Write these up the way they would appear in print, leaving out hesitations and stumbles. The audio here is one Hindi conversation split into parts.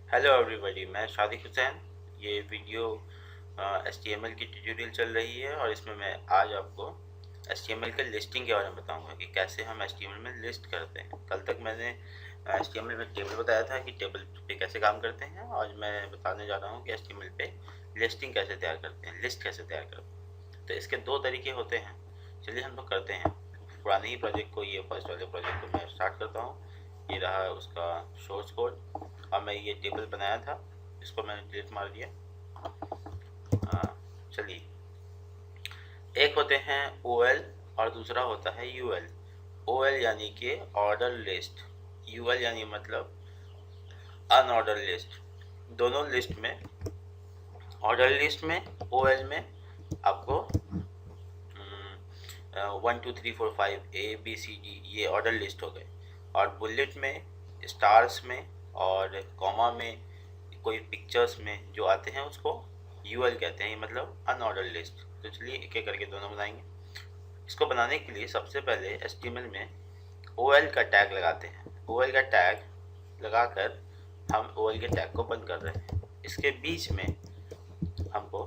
हेलो एवरीबॉडी, मैं शादिक हुसैन। ये वीडियो HTML की ट्यूटोरियल चल रही है और इसमें मैं आज आपको HTML के लिस्टिंग के बारे में बताऊंगा कि कैसे हम HTML में लिस्ट करते हैं। कल तक मैंने HTML में टेबल बताया था कि टेबल पे कैसे काम करते हैं। आज मैं बताने जा रहा हूँ कि HTML पे लिस्टिंग कैसे तैयार करते हैं, लिस्ट कैसे तैयार करते हैं। तो इसके दो तरीके होते हैं। चलिए हम लोग करते हैं। पुराने ही प्रोजेक्ट को, ये फर्स्ट वाले प्रोजेक्ट को मैं स्टार्ट करता हूँ। ये रहा उसका सोर्स कोड। अब मैं ये टेबल बनाया था, इसको मैंने डिलीट मार दिया। चलिए, एक होते हैं OL और दूसरा होता है UL। OL यानी कि ऑर्डर लिस्ट, UL यानी मतलब अनऑर्डर लिस्ट। दोनों लिस्ट में, ऑर्डर लिस्ट में, OL में आपको 1 2 3 4 5 ABCD ये ऑर्डर लिस्ट हो गए। और बुलेट में, स्टार्स में और कॉमा में, कोई पिक्चर्स में जो आते हैं उसको UL कहते हैं, मतलब अनऑर्डर लिस्ट। तो चलिए एक एक करके दोनों बनाएंगे। इसको बनाने के लिए सबसे पहले HTML में OL का टैग लगाते हैं। OL का टैग लगाकर हम OL के टैग को बंद कर रहे हैं। इसके बीच में हमको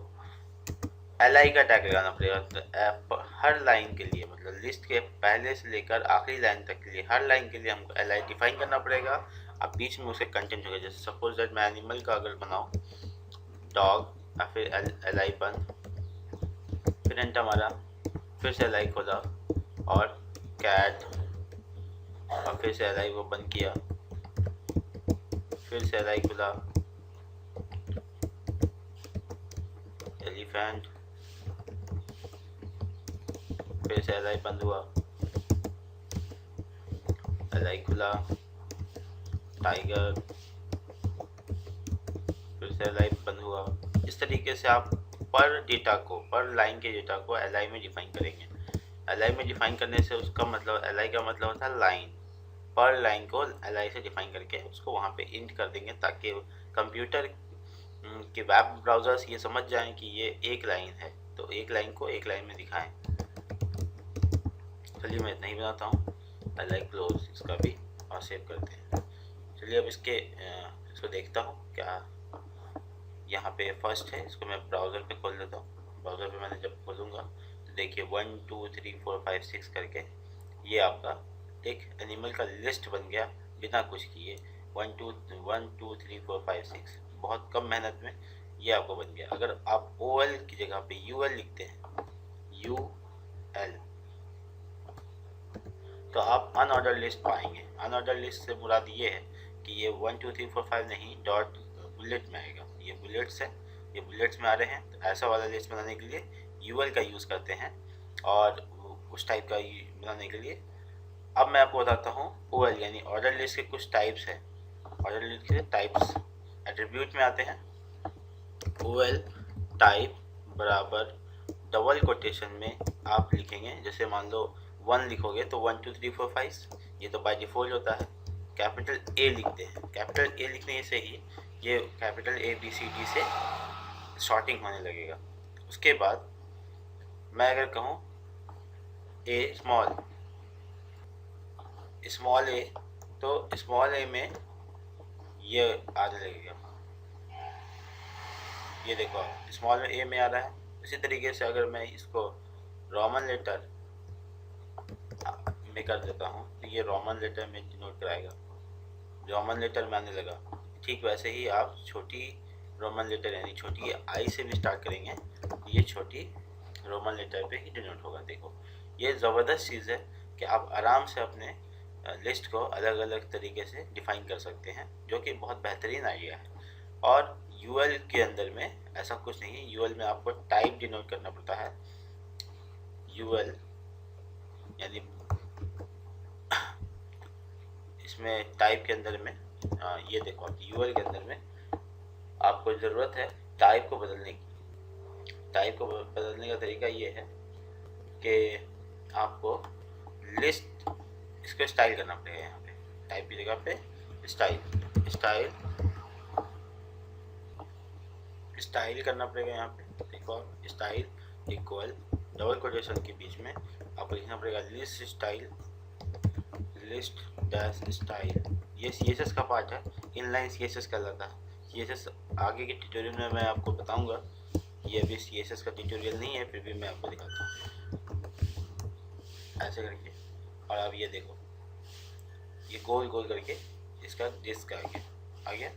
LI का टैग लगाना पड़ेगा। तो हर लाइन के लिए, मतलब लिस्ट के पहले से लेकर आखिरी लाइन तक के लिए, हर लाइन के लिए हमको LI डिफाइन करना पड़ेगा। अब बीच में उसे कंटेंट होगा। जैसे सपोज दैट मैं एनिमल का अगर बनाऊँ, डॉग, या फिर LI बंद, फिर एंटर मारा, फिर से LI खोला और कैट, और फिर से LI को बंद किया, फिर से LI खुला, एलिफेंट, फिर से LI बंद हुआ, LI खुला, टाइगर, फिर से LI बंद हुआ। इस तरीके से आप पर डेटा को, पर लाइन के डेटा को LI में डिफाइन करेंगे। LI में डिफाइन करने से उसका मतलब, LI का मतलब होता है लाइन। पर लाइन को LI से डिफाइन करके उसको वहाँ पे इंट कर देंगे ताकि कंप्यूटर के वेब ब्राउज़र्स ये समझ जाएं कि ये एक लाइन है, तो एक लाइन को एक लाइन में दिखाएं। चलिए मैं इतना ही बनाता हूँ। LI क्लोज इसका भी, और सेव करते हैं। चलिए अब इसको देखता हूँ क्या यहाँ पे फर्स्ट है। इसको मैं ब्राउज़र पे खोल लेता हूँ। ब्राउज़र पे मैंने जब खोलूँगा तो देखिए 1 2 3 4 5 6 करके ये आपका एक एनिमल का लिस्ट बन गया बिना कुछ किए। 1 2 3 4 5 6, बहुत कम मेहनत में ये आपको बन गया। अगर आप OL की जगह पे UL लिखते हैं, UL, तो आप अनऑर्डर लिस्ट पाएंगे। अनऑर्डर लिस्ट से मुराद ये है कि ये 1 2 3 4 5 नहीं, डॉट बुलेट में आएगा। ये बुलेट्स है, ये बुलेट्स में आ रहे हैं। तो ऐसा वाला लिस्ट बनाने के लिए UL का यूज़ करते हैं, और उस टाइप का बनाने के लिए अब मैं आपको बताता हूँ OL यानी ऑर्डर लिस्ट के कुछ टाइप्स हैं। ऑर्डर लिस्ट के टाइप्स एट्रीब्यूट में आते हैं। OL टाइप बराबर डबल कोटेशन में आप लिखेंगे। जैसे मान लो 1 लिखोगे तो 1 2 3 4 5, ये तो बाय डिफ़ॉल्ट होता है। कैपिटल A लिखते हैं। कैपिटल A लिखने से ही ये कैपिटल ABCD से शॉर्टिंग होने लगेगा। उसके बाद मैं अगर कहूँ A स्मॉल, स्मॉल A, तो स्मॉल A में ये आने लगेगा। ये देखो आप, स्मॉल A में आ रहा है। इसी तरीके से अगर मैं इसको रोमन लेटर में कर देता हूँ तो ये रोमन लेटर में डिनोट कराएगा। रोमन लेटर में आने लगा। ठीक वैसे ही आप छोटी रोमन लेटर यानी छोटी आई से भी स्टार्ट करेंगे, ये छोटी रोमन लेटर पे ही डिनोट होगा। देखो ये ज़बरदस्त चीज़ है कि आप आराम से अपने लिस्ट को अलग अलग तरीके से डिफ़ाइन कर सकते हैं, जो कि बहुत बेहतरीन आइडिया है। और UL के अंदर में ऐसा कुछ नहीं है। UL में आपको टाइप डिनोट करना पड़ता है। UL यानी इसमें टाइप के अंदर में ये देखो UL के अंदर में आपको ज़रूरत है टाइप को बदलने की। टाइप को बदलने का तरीका ये है कि आपको लिस्ट, इसको स्टाइल करना पड़ेगा। यहाँ पे टाइप की जगह पे स्टाइल, स्टाइल करना पड़ेगा। यहाँ पे देखो स्टाइल इक्वल डबल कोटेशन के बीच में आपको लिखना पड़ेगा list style, list dash style. ये CSS का पार्ट है। इनलाइन CSS कहलाता है। CSS आगे के ट्यूटोरियल में मैं आपको बताऊंगा। ये अभी CSS का ट्यूटोरियल नहीं है, फिर भी मैं आपको दिखाता हूँ ऐसे करके। और अब ये देखो, ये गोल गोल करके इसका डिस्क आ गया।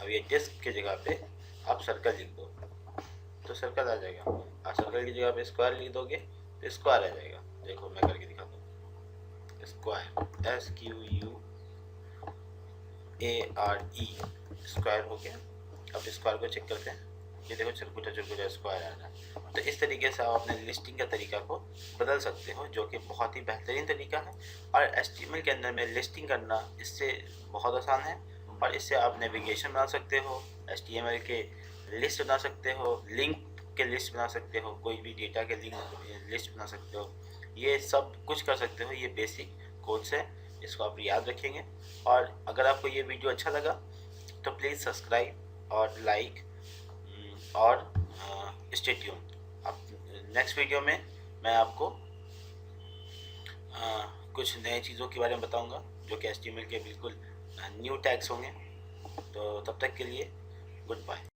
अब ये डिस्क की जगह पे आप सर्कल लिख दो तो सर्कल आ जाएगा, और सर्कल की जगह पे स्क्वायर लिख दोगे तो स्क्वायर आ जाएगा। देखो मैं करके दिखाता हूँ, स्क्वायर SQUARE, स्क्वायर हो गया। अब स्क्वायर को चेक करते हैं, ये देखो चरकुटा स्क्वायर आ रहा है। तो इस तरीके से आप अपने लिस्टिंग का तरीका को बदल सकते हो, जो कि बहुत ही बेहतरीन तरीका है। और HTML के अंदर में लिस्टिंग करना इससे बहुत आसान है, और इससे आप नेविगेशन बना सकते हो, HTML के लिस्ट बना सकते हो, लिंक के लिस्ट बना सकते हो, कोई भी डेटा के लिस्ट बना सकते हो, ये सब कुछ कर सकते हो। ये बेसिक कोड्स है, इसको आप याद रखेंगे। और अगर आपको ये वीडियो अच्छा लगा तो प्लीज़ सब्सक्राइब और लाइक और स्टे ट्यून्ड। अब नेक्स्ट वीडियो में मैं आपको कुछ नए चीज़ों के बारे में बताऊंगा, जो कि HTML के बिल्कुल न्यू टैग्स होंगे। तो तब तक के लिए गुड बाय।